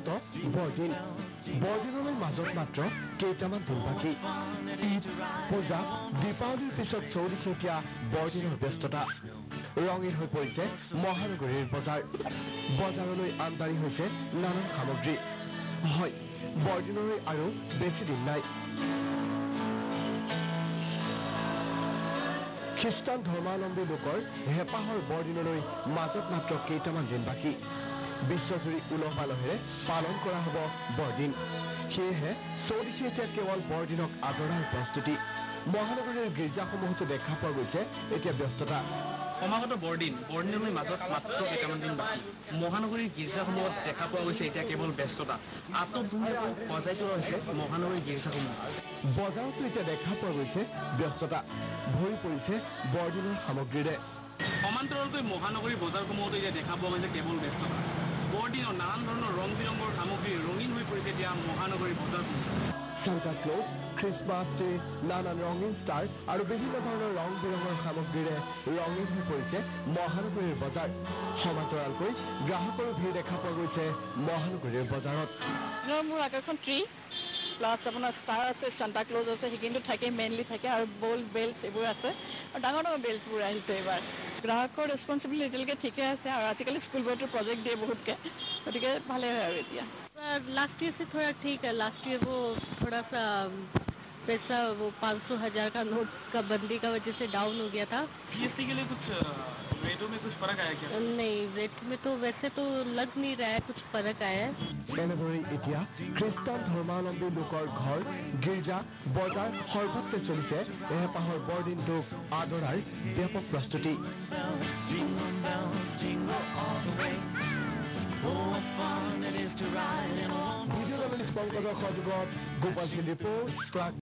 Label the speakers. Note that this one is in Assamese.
Speaker 1: আগত বৰদিন বৰদিনলৈ মাজত মাত্ৰ কেইটামান দিন বাকী ঈদ পূজা দীপাৱলীৰ পিছত চৌদিশে এতিয়া বৰদিনৰ ব্যস্ততা ৰঙীন হৈ পৰিছে মহানগৰীৰ বজাৰলৈ আমদানি হৈছে নানান সামগ্ৰী হয় বৰদিনলৈ আৰু বেছি দিন নাই খ্ৰীষ্টান ধৰ্মাৱলম্বী লোকৰ হেঁপাহৰ বৰদিনলৈ মাজত মাত্ৰ কেইটামান দিন বাকী বিশ্বজুৰি উলহ মালহেৰে পালন কৰা হ'ব বৰদিন সেয়েহে চৌদিশে এতিয়া কেৱল বৰদিনক আদৰাৰ প্ৰস্তুতি মহানগৰীৰ গীৰ্জাসমূহতো দেখা পোৱা গৈছে এতিয়া ব্যস্ততা
Speaker 2: সমাগত বৰদিনলৈ মাজত মাত্ৰ কেইটামান দিন বাকী মহানগৰীৰ গীৰ্জাসমূহত দেখা পোৱা গৈছে এতিয়া কেৱল ব্যস্ততা আটক-ধুনীয়াকৈ সজাই তোলা হৈছে মহানগৰীৰ গীৰ্জাসমূহ
Speaker 1: বজাৰতো এতিয়া দেখা পোৱা গৈছে ব্যস্ততা ভৰি পৰিছে বৰদিনৰ সামগ্ৰীৰে
Speaker 2: সমান্তৰালকৈ মহানগৰীৰ বজাৰসমূহতো এতিয়া দেখা পোৱা গৈছে কেৱল ব্যস্ততা বৰদিনৰ নানান ধৰণৰ ৰং বিৰঙৰ সামগ্ৰী ৰঙীন হৈ পৰিছে এতিয়া মহানগৰীৰ বজাৰসমূহ
Speaker 1: সান্তা ক্লজ খ্ৰীষ্টমাছ ট্ৰি নানান ৰঙীন ষ্টাৰ আৰু বিভিন্ন ধৰণৰ ৰং বিৰঙৰ সামগ্ৰীৰে ৰঙীন হৈ পৰিছে মহানগৰীৰ বজাৰ সমান্তৰালকৈ গ্ৰাহকৰ ভিৰ দেখা পোৱা গৈছে মহানগৰীৰ বজাৰত
Speaker 3: মোৰ আকৰ্ষণ ট্ৰি প্লাছ আপোনাৰ ষ্টাৰ আছে সান্তা ক্লজ আছে সেইখিনিতো থাকে মেইনলি থাকে আৰু বল বেল্ট এইবোৰ আছে আৰু ডাঙৰ ডাঙৰ বেল্টবোৰ আহিছে এইবাৰ গ্ৰাহকৰ ৰেছপন্সিবিলিটি এতিয়ালৈকে ঠিকে আছে আৰু আজিকালি স্কুলবোৰতো প্ৰজেক্ট দিয়ে বহুতকে গতিকে ভালে হয় আৰু এতিয়া
Speaker 4: लास्ट ईयर से थोड़ा ठीक है लास्ट ईयर वो थोड़ा सा पैसा वो 500,000 का नोट का बंदी का वजह से डाउन हो गया था
Speaker 2: जीएसटी के लिए कुछ रेटों में कुछ फर्क आया क्या
Speaker 4: नहीं रेट में तो वैसे तो लग नहीं रहा है कुछ फर्क आया है
Speaker 1: এনেদৰে এতিয়া খ্ৰীষ্টান ধৰ্মাৱলম্বী লোকৰ ঘৰ গীৰ্জা বজাৰ সৰ্বত্ৰে চলিছে হেঁপাহৰ বৰদিনটোক আদৰাৰ ব্যাপক প্ৰস্তুতি ভিডিঅ' জাৰ্নেলিষ্ট পংকজৰ সহযোগত গোপাল সিং ৰিপৰ্ট